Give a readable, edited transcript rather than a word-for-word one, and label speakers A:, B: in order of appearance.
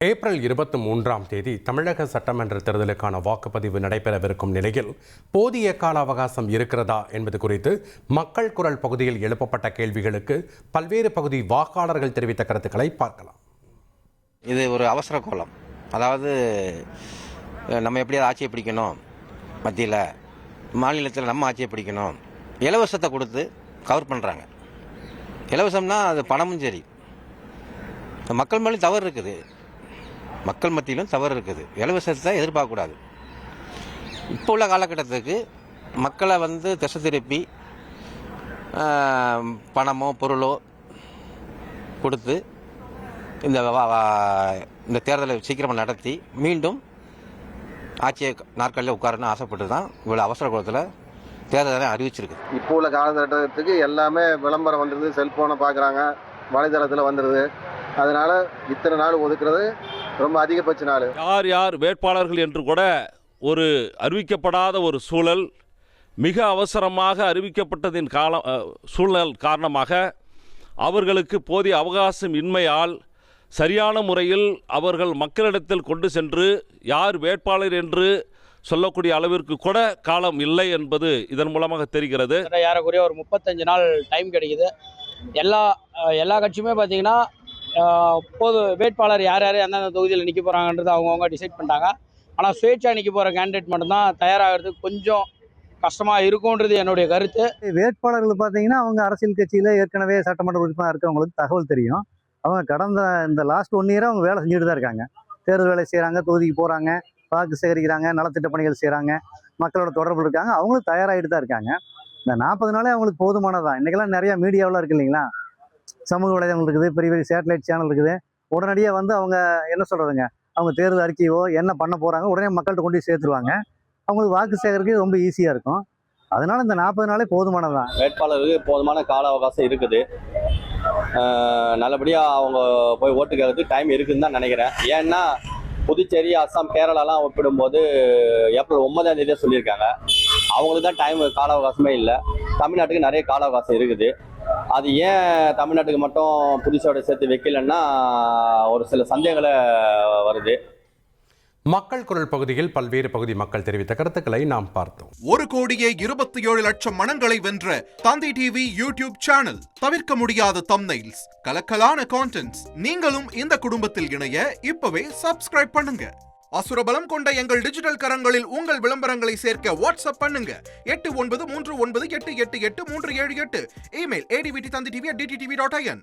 A: April 23ஆம் தேதி தமிழக சட்டமன்ற தேர்தலுக்கான வாக்குப்பதிவு நடைபெறவிருக்கும் நிலையில் போதிய கால அவகாசம் இருக்கிறதா என்பது குறித்து மக்கள் குரல் பகுதியில் எழுப்பப்பட்ட கேள்விகளுக்கு பல்வேறு பகுதி வாக்காளர்கள் தெரிவித்த கருத்துக்களை பார்க்கலாம்.
B: இது ஒரு அவசர கோலம். அதாவது நம்ம எப்படியாவது ஆட்சியை பிடிக்கணும், மத்தியில் மாநிலத்தில் நம்ம ஆட்சியை பிடிக்கணும், இலவசத்தை கொடுத்து கவர் பண்ணுறாங்க. இலவசம்னா அது பணமும் சரி, மக்கள் மேலே தவறு இருக்குது, மக்கள் மத்தியிலும் தவறு இருக்குது. இலவசத்தை எதிர்பார்க்கக்கூடாது. இப்போ உள்ள காலகட்டத்துக்கு மக்களை திசை திருப்பி பணமோ பொருளோ கொடுத்து இந்த தேர்தலை சீக்கிரமாக நடத்தி மீண்டும் ஆட்சியை நாற்காலியில் உட்காரன்னு ஆசைப்பட்டு தான் இவ்வளோ அவசர காலத்தில் தேர்தலை அறிவிச்சிருக்கு.
C: இப்போ உள்ள காலகட்டத்துக்கு எல்லாமே விளம்பரம் வந்துடுது, செல்ஃபோனை பார்க்குறாங்க, வலைதளத்தில் வந்துடுது. அதனால் இத்தனை நாள் ஒதுக்குறது ரொம்ப அதிகபட்ச நாள்.
D: யார் வேட்பாளர்கள் என்று கூட ஒரு அறிவிக்கப்படாத ஒரு சூழல், மிக அவசரமாக அறிவிக்கப்பட்டதின் சூழல் காரணமாக அவர்களுக்கு போதிய அவகாசம் இன்மையால் சரியான முறையில் அவர்கள் மக்களிடத்தில் கொண்டு சென்று யார் வேட்பாளர் என்று சொல்லக்கூடிய அளவிற்கு கூட காலம் இல்லை என்பது இதன் மூலமாக தெரிகிறது.
E: ஏறக்குறைய ஒரு 35 நாள் டைம் கிடைக்குது. எல்லா கட்சியுமே பார்த்தீங்கன்னா பொது வேட்பாளர் யார் எந்தெந்த தொகுதியில் நிற்க போகிறாங்கன்றது அவங்கவுங்க டிசைட் பண்ணிட்டாங்க. ஆனால் சுயேட்சா நிற்க போகிற கேண்டிடேட் மட்டும்தான் தயாராகிறதுக்கு கொஞ்சம் கஷ்டமாக இருக்கும்ன்றது என்னுடைய கருத்து.
F: வேட்பாளர்கள் பார்த்தீங்கன்னா அவங்க அரசியல் கட்சியில் ஏற்கனவே சட்டமன்ற உறுப்பினராக இருக்கவங்களுக்கு தகவல் தெரியும். அவங்க கடந்த இந்த லாஸ்ட் 1 இயராக அவங்க வேலை செஞ்சுட்டு தான் இருக்காங்க. தேர்தல் வேலை செய்கிறாங்க, தொகுதிக்கு போகிறாங்க, வாக்கு சேகரிக்கிறாங்க, நலத்திட்ட பணிகள் செய்கிறாங்க, மக்களோட தொடர்பு இருக்காங்க, அவங்களும் தயாராகிட்டு தான் இருக்காங்க. இந்த 40 நாளே அவங்களுக்கு போதுமானதான். இன்றைக்கெல்லாம் நிறையா மீடியாவெலாம் இருக்குது இல்லைங்களா, சமூக வலைதளங்கள் இருக்குது, பெரிய பெரிய சேட்டலைட் சேனல் இருக்குது. உடனடியாக அவங்க என்ன சொல்கிறதுங்க, அவங்க தேர்தல் அறிக்கையோ என்ன பண்ண போகிறாங்க உடனே மக்கள்கிட்ட கொண்டு போய் சேர்த்துருவாங்க. அவங்களுக்கு வாக்கு சேகரிக்க ரொம்ப ஈஸியாக இருக்கும். அதனால் இந்த 40 நாளே போதுமானதான்.
G: வேட்பாளருக்கு போதுமான கால அவகாசம் இருக்குது. நல்லபடியாக அவங்க போய் ஓட்டு கேட்கறதுக்கு டைம் இருக்குதுன்னு தான் நினைக்கிறேன். ஏன்னா புதுச்சேரி, அஸ்ஸாம், கேரளாலாம் ஒப்பிடும்போது ஏப்ரல் 9ஆம் தேதியாக சொல்லியிருக்காங்க. அவங்களுக்கு தான் டைம் கால அவகாசமே இல்லை. தமிழ்நாட்டுக்கு நிறைய கால அவகாசம் இருக்குது. அது ஏன் தமிழ்நாட்டுக்கு மட்டும் புதுச்சேரியோட சேர்த்து வைக்கலன்னா ஒரு சில சந்தேகங்களை வருது.
A: மக்கள் குரல் பகுதியில் பல்வேறு பகுதி மக்கள் தெரிவித்த கருத்துக்களை நாம் பார்த்தோம்.
H: 1,27,00,000 மனங்களை வென்ற தந்தி டிவி யூடியூப் சேனல். தவிர்க்க முடியாத தம்ப்நெயில்ஸ், கலக்கலான கான்டென்ட்ஸ். நீங்களும் இந்த குடும்பத்தில் இணைய இப்பவே சப்ஸ்கிரைப் பண்ணுங்க. அசுரபலம் கொண்ட எங்கள் டிஜிட்டல் கரங்களில் உங்கள் விளம்பரங்களை சேர்க்க வாட்ஸ்அப் பண்ணுங்க. 8939888838. Email advtthanditv@dttv.in.